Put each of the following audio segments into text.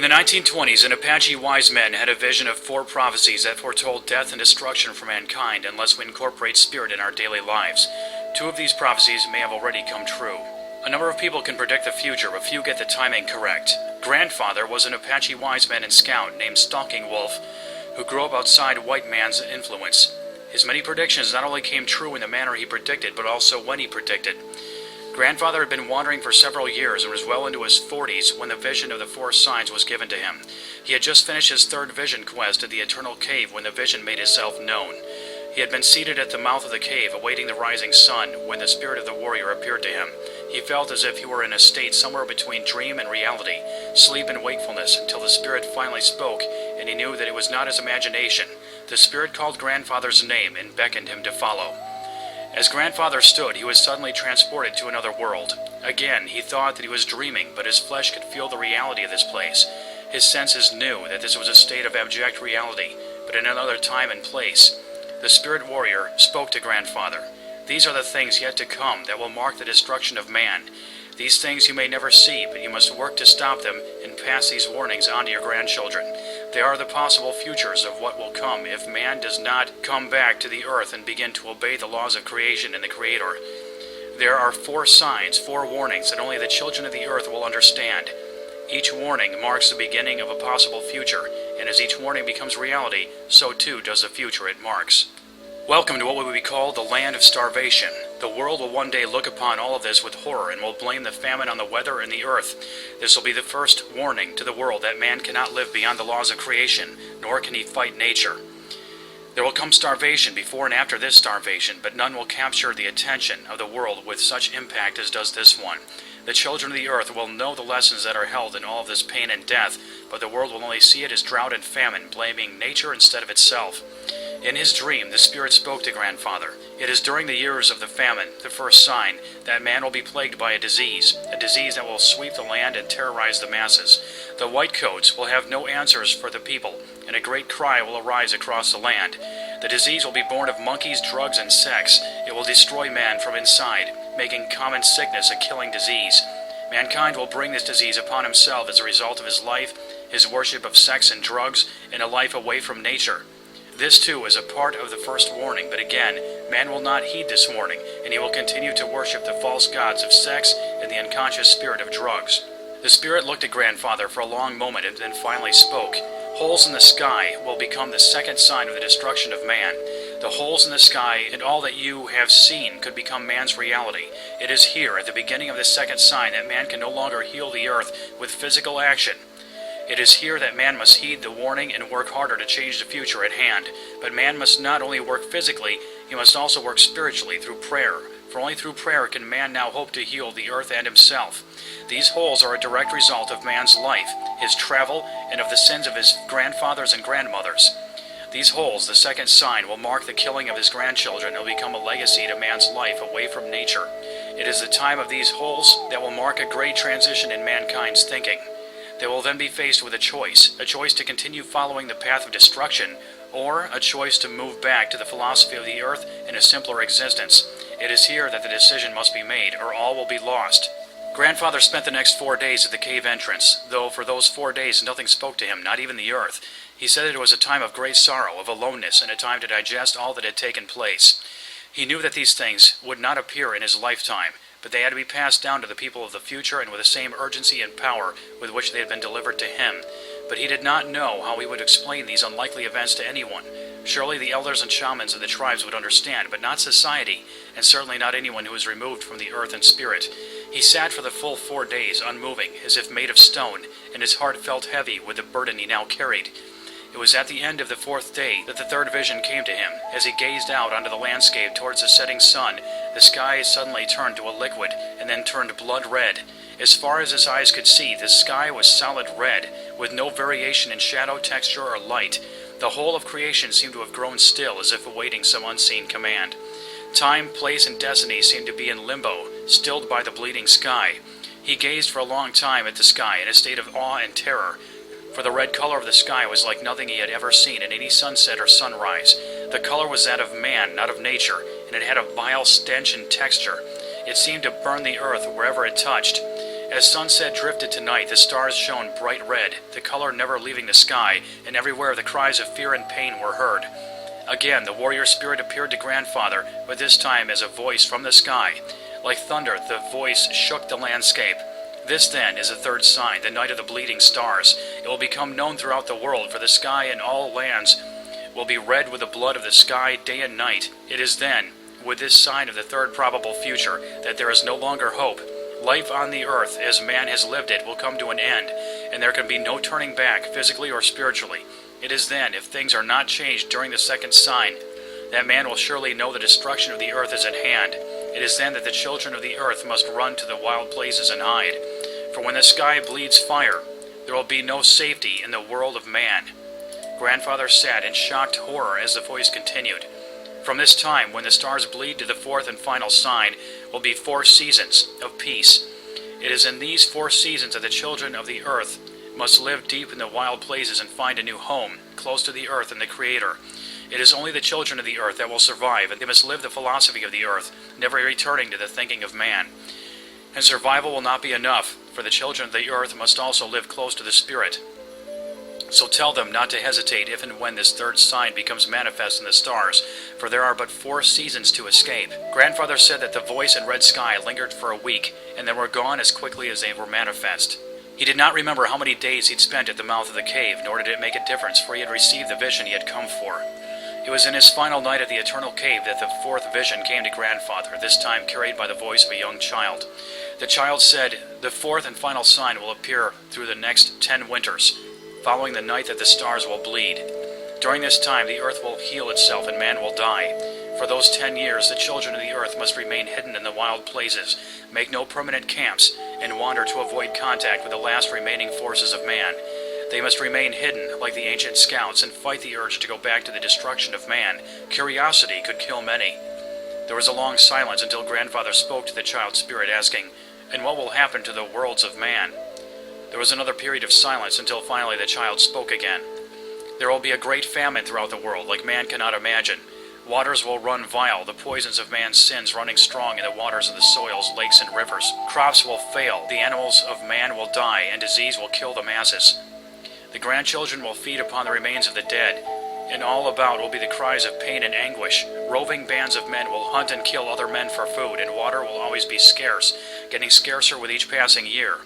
the 1920s, an Apache wise man had a vision of 4 prophecies that foretold death and destruction for mankind unless we incorporate spirit in our daily lives. 2 of these prophecies may have already come true. A number of people can predict the future, but few get the timing correct. Grandfather was an Apache wise man and scout named Stalking who grew up outside white man's influence. His many predictions not only came true in the manner he predicted, but also when he predicted. Grandfather had been wandering for several years and was well into his 40s when the vision of the 4 signs was given to him. He had just finished his 3rd vision quest at the Eternal Cave when the vision made itself known. He had been seated at the mouth of the cave awaiting the rising sun when the spirit of the warrior appeared to him. He felt as if he were in a state somewhere between dream and reality, sleep and wakefulness, until the spirit finally spoke, and he knew that it was not his imagination. The spirit called Grandfather's name and beckoned him to follow. As Grandfather stood, he was suddenly transported to another world. Again, he thought that he was dreaming, but his flesh could feel the reality of this place. His senses knew that this was a state of abject reality, but in another time and place. The spirit warrior spoke to Grandfather. These are the things yet to come that will mark the destruction of man. These things you may never see, but you must work to stop them and pass these warnings on to your grandchildren. They are the possible futures of what will come if man does not come back to the earth and begin to obey the laws of creation and the Creator. There are 4 signs, 4 warnings that only the children of the earth will understand. Each warning marks the beginning of a possible future, and as each warning becomes reality, so too does the future it marks. Welcome to what would be called the land of starvation. The world will one day look upon all of this with horror and will blame the famine on the weather and the earth. This will be the first warning to the world that man cannot live beyond the laws of creation, nor can he fight nature. There will come starvation before and after this starvation, but none will capture the attention of the world with such impact as does this one. The children of the earth will know the lessons that are held in all of this pain and death, but the world will only see it as drought and famine, blaming nature instead of itself. In his dream, the Spirit spoke to Grandfather. It is during the years of the famine, the first sign, that man will be plagued by a disease that will sweep the land and terrorize the masses. The whitecoats will have no answers for the people, and a great cry will arise across the land. The disease will be born of monkeys, drugs, and sex. It will destroy man from inside, making common sickness a killing disease. Mankind will bring this disease upon himself as a result of his life, his worship of sex and drugs, and a life away from nature. This too is a part of the first warning, but again, man will not heed this warning, and he will continue to worship the false gods of sex and the unconscious spirit of drugs. The Spirit looked at Grandfather for a long moment and then finally spoke. Holes in the sky will become the second sign of the destruction of man. The holes in the sky and all that you have seen could become man's reality. It is here, at the beginning of the second sign, that man can no longer heal the earth with physical action. It is here that man must heed the warning and work harder to change the future at hand. But man must not only work physically, he must also work spiritually through prayer. For only through prayer can man now hope to heal the earth and himself. These holes are a direct result of man's life, his travel, and of the sins of his grandfathers and grandmothers. These holes, the second sign, will mark the killing of his grandchildren and will become a legacy to man's life away from nature. It is the time of these holes that will mark a great transition in mankind's thinking. They will then be faced with a choice to continue following the path of destruction, or a choice to move back to the philosophy of the earth and a simpler existence. It is here that the decision must be made, or all will be lost. Grandfather spent the next 4 days at the cave entrance, though for those 4 days nothing spoke to him, not even the earth. He said it was a time of great sorrow, of aloneness, and a time to digest all that had taken place. He knew that these things would not appear in his lifetime, but they had to be passed down to the people of the future and with the same urgency and power with which they had been delivered to him. But he did not know how he would explain these unlikely events to anyone. Surely the elders and shamans of the tribes would understand, but not society, and certainly not anyone who was removed from the earth and spirit. He sat for the full 4 days, unmoving, as if made of stone, and his heart felt heavy with the burden he now carried. It was at the end of the 4th day that the 3rd vision came to him. As he gazed out onto the landscape towards the setting sun, the sky suddenly turned to a liquid, and then turned blood red. As far as his eyes could see, the sky was solid red, with no variation in shadow, texture, or light. The whole of creation seemed to have grown still, as if awaiting some unseen command. Time, place, and destiny seemed to be in limbo, stilled by the bleeding sky. He gazed for a long time at the sky in a state of awe and terror, for the red color of the sky was like nothing he had ever seen in any sunset or sunrise. The color was that of man, not of nature, and it had a vile stench and texture. It seemed to burn the earth wherever it touched. As sunset drifted to night, the stars shone bright red, the color never leaving the sky, and everywhere the cries of fear and pain were heard. Again, the warrior spirit appeared to Grandfather, but this time as a voice from the sky. Like thunder, the voice shook the landscape. This, then, is the third sign, the night of the bleeding stars. It will become known throughout the world, for the sky and all lands will be red with the blood of the sky day and night. It is then, with this sign of the third probable future, that there is no longer hope. Life on the earth, as man has lived it, will come to an end, and there can be no turning back, physically or spiritually. It is then, if things are not changed during the second sign, that man will surely know the destruction of the earth is at hand. It is then that the children of the earth must run to the wild places and hide. For when the sky bleeds fire, there will be no safety in the world of man. Grandfather sat in shocked horror as the voice continued. From this time, when the stars bleed to the fourth and final sign, will be 4 seasons of peace. It is in these 4 seasons that the children of the earth must live deep in the wild places and find a new home, close to the earth and the Creator. It is only the children of the earth that will survive, and they must live the philosophy of the earth, never returning to the thinking of man. And survival will not be enough, for the children of the earth must also live close to the Spirit. So tell them not to hesitate if and when this third sign becomes manifest in the stars, for there are but 4 seasons to escape. Grandfather said that the voice and red sky lingered for a week, and then were gone as quickly as they were manifest. He did not remember how many days he'd spent at the mouth of the cave, nor did it make a difference, for he had received the vision he had come for. It was in his final night at the eternal cave that the 4th vision came to Grandfather, this time carried by the voice of a young child. The child said, "The 4th and final sign will appear through the next 10 winters, following the night that the stars will bleed. During this time the earth will heal itself and man will die. For those 10 years the children of the earth must remain hidden in the wild places, make no permanent camps, and wander to avoid contact with the last remaining forces of man. They must remain hidden, like the ancient scouts, and fight the urge to go back to the destruction of man. Curiosity could kill many." There was a long silence until Grandfather spoke to the child spirit, asking, "And what will happen to the worlds of man?" There was another period of silence until finally the child spoke again. "There will be a great famine throughout the world, like man cannot imagine. Waters will run vile, the poisons of man's sins running strong in the waters of the soils, lakes, and rivers. Crops will fail, the animals of man will die, and disease will kill the masses. The grandchildren will feed upon the remains of the dead, and all about will be the cries of pain and anguish. Roving bands of men will hunt and kill other men for food, and water will always be scarce, getting scarcer with each passing year.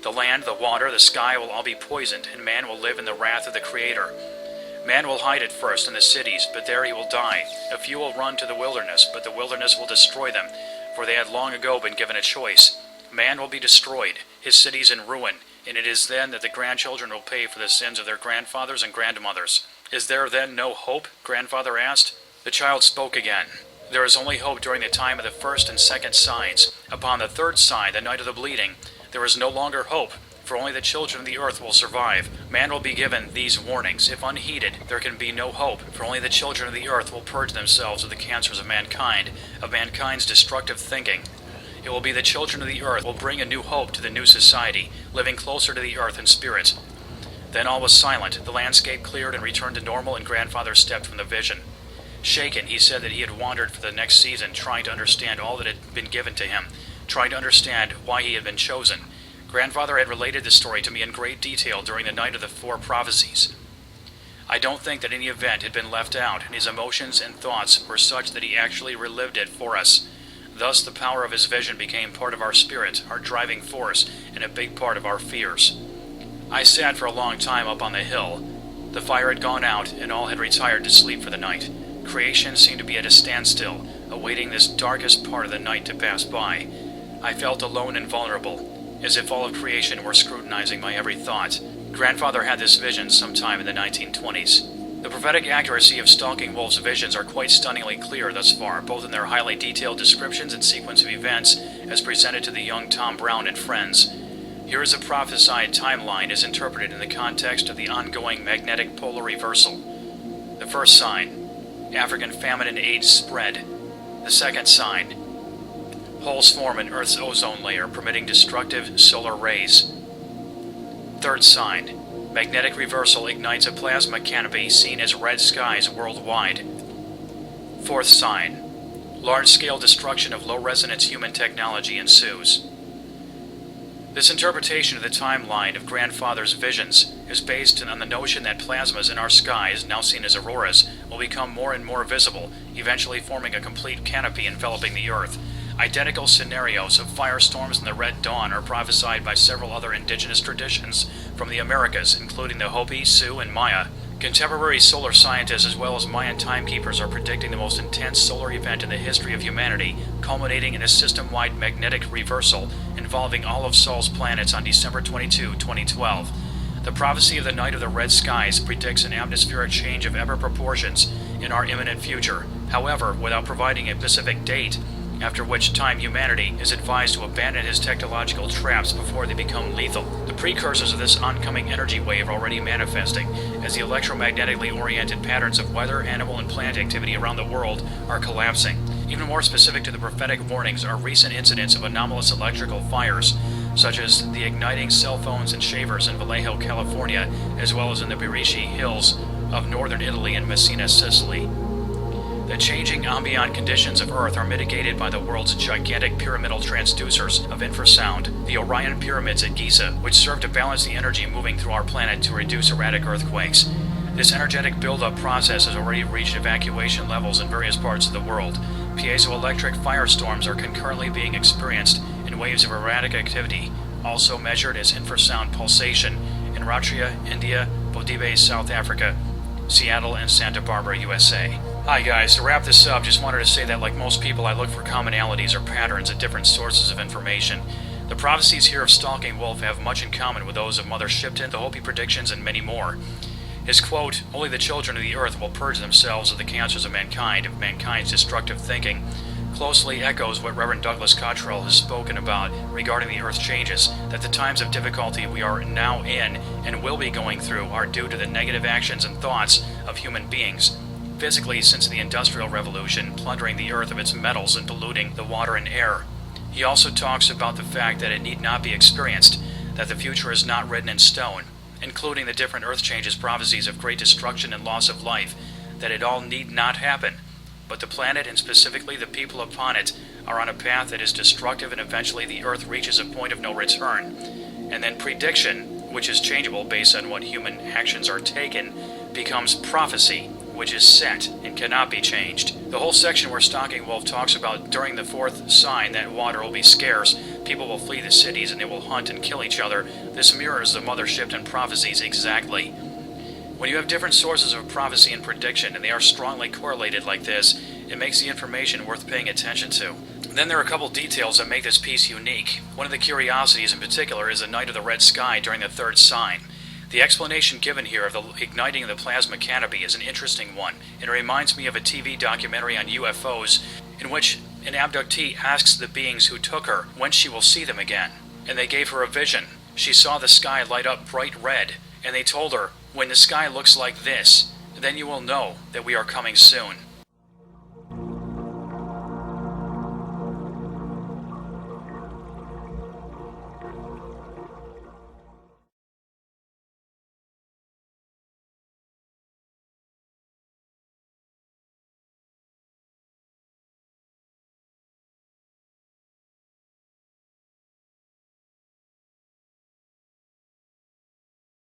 The land, the water, the sky will all be poisoned, and man will live in the wrath of the Creator. Man will hide at first in the cities, but there he will die. A few will run to the wilderness, but the wilderness will destroy them, for they had long ago been given a choice. Man will be destroyed, his cities in ruin, and it is then that the grandchildren will pay for the sins of their grandfathers and grandmothers." "Is there then no hope?" Grandfather asked. The child spoke again. "There is only hope during the time of the first and second signs. Upon the third sign, the night of the bleeding, there is no longer hope, for only the children of the earth will survive. Man will be given these warnings. If unheeded, there can be no hope, for only the children of the earth will purge themselves of the cancers of mankind, of mankind's destructive thinking. It will be the children of the earth will bring a new hope to the new society, living closer to the earth in spirit." Then all was silent. The landscape cleared and returned to normal, and Grandfather stepped from the vision. Shaken, he said that he had wandered for the next season, trying to understand all that had been given to him, trying to understand why he had been chosen. Grandfather had related this story to me in great detail during the night of the 4 prophecies. I don't think that any event had been left out, and his emotions and thoughts were such that he actually relived it for us. Thus the power of his vision became part of our spirit, our driving force, and a big part of our fears. I sat for a long time up on the hill. The fire had gone out, and all had retired to sleep for the night. Creation seemed to be at a standstill, awaiting this darkest part of the night to pass by. I felt alone and vulnerable, as if all of creation were scrutinizing my every thought. Grandfather had this vision sometime in the 1920s. The prophetic accuracy of Stalking Wolf's visions are quite stunningly clear thus far, both in their highly detailed descriptions and sequence of events as presented to the young Tom Brown and friends. Here is a prophesied timeline as interpreted in the context of the ongoing magnetic polar reversal. The first sign, African famine and AIDS spread. The second sign, holes form in Earth's ozone layer, permitting destructive solar rays. Third sign, magnetic reversal ignites a plasma canopy seen as red skies worldwide. Fourth sign, large-scale destruction of low-resonance human technology ensues. This interpretation of the timeline of Grandfather's visions is based on the notion that plasmas in our skies, now seen as auroras, will become more and more visible, eventually forming a complete canopy enveloping the Earth. Identical scenarios of firestorms and the Red Dawn are prophesied by several other indigenous traditions from the Americas, including the Hopi, Sioux, and Maya. Contemporary solar scientists as well as Mayan timekeepers are predicting the most intense solar event in the history of humanity, culminating in a system-wide magnetic reversal involving all of Sol's planets on December 22, 2012. The prophecy of the Night of the Red Skies predicts an atmospheric change of epic proportions in our imminent future, however, without providing a specific date, after which time humanity is advised to abandon his technological traps before they become lethal. The precursors of this oncoming energy wave are already manifesting, as the electromagnetically oriented patterns of weather, animal, and plant activity around the world are collapsing. Even more specific to the prophetic warnings are recent incidents of anomalous electrical fires, such as the igniting cell phones and shavers in Vallejo, California, as well as in the Barici Hills of northern Italy and Messina, Sicily. The changing ambient conditions of Earth are mitigated by the world's gigantic pyramidal transducers of infrasound, the Orion Pyramids at Giza, which serve to balance the energy moving through our planet to reduce erratic earthquakes. This energetic buildup process has already reached evacuation levels in various parts of the world. Piezoelectric firestorms are concurrently being experienced in waves of erratic activity, also measured as infrasound pulsation, in Ratria, India, Bodibe, South Africa, Seattle, and Santa Barbara, USA. Hi guys, to wrap this up, just wanted to say that like most people I look for commonalities or patterns at different sources of information. The prophecies here of Stalking Wolf have much in common with those of Mother Shipton, the Hopi predictions, and many more. His quote, "Only the children of the earth will purge themselves of the cancers of mankind's destructive thinking," closely echoes what Reverend Douglas Cottrell has spoken about regarding the earth's changes, that the times of difficulty we are now in and will be going through are due to the negative actions and thoughts of human beings. Physically, since the Industrial Revolution, plundering the earth of its metals and polluting the water and air. He also talks about the fact that it need not be experienced, that the future is not written in stone, including the different earth changes prophecies of great destruction and loss of life, that it all need not happen, but the planet and specifically the people upon it are on a path that is destructive and eventually the earth reaches a point of no return. And then prediction, which is changeable based on what human actions are taken, becomes prophecy, which is set and cannot be changed. The whole section where Stalking Wolf talks about during the fourth sign that water will be scarce, people will flee the cities and they will hunt and kill each other, this mirrors the Mother Shipton prophecies exactly. When you have different sources of prophecy and prediction and they are strongly correlated like this, it makes the information worth paying attention to. Then there are a couple details that make this piece unique. One of the curiosities in particular is the Night of the Red Sky during the third sign. The explanation given here of the igniting of the plasma canopy is an interesting one. It reminds me of a TV documentary on UFOs in which an abductee asks the beings who took her when she will see them again. And they gave her a vision. She saw the sky light up bright red, and they told her, "When the sky looks like this, then you will know that we are coming soon."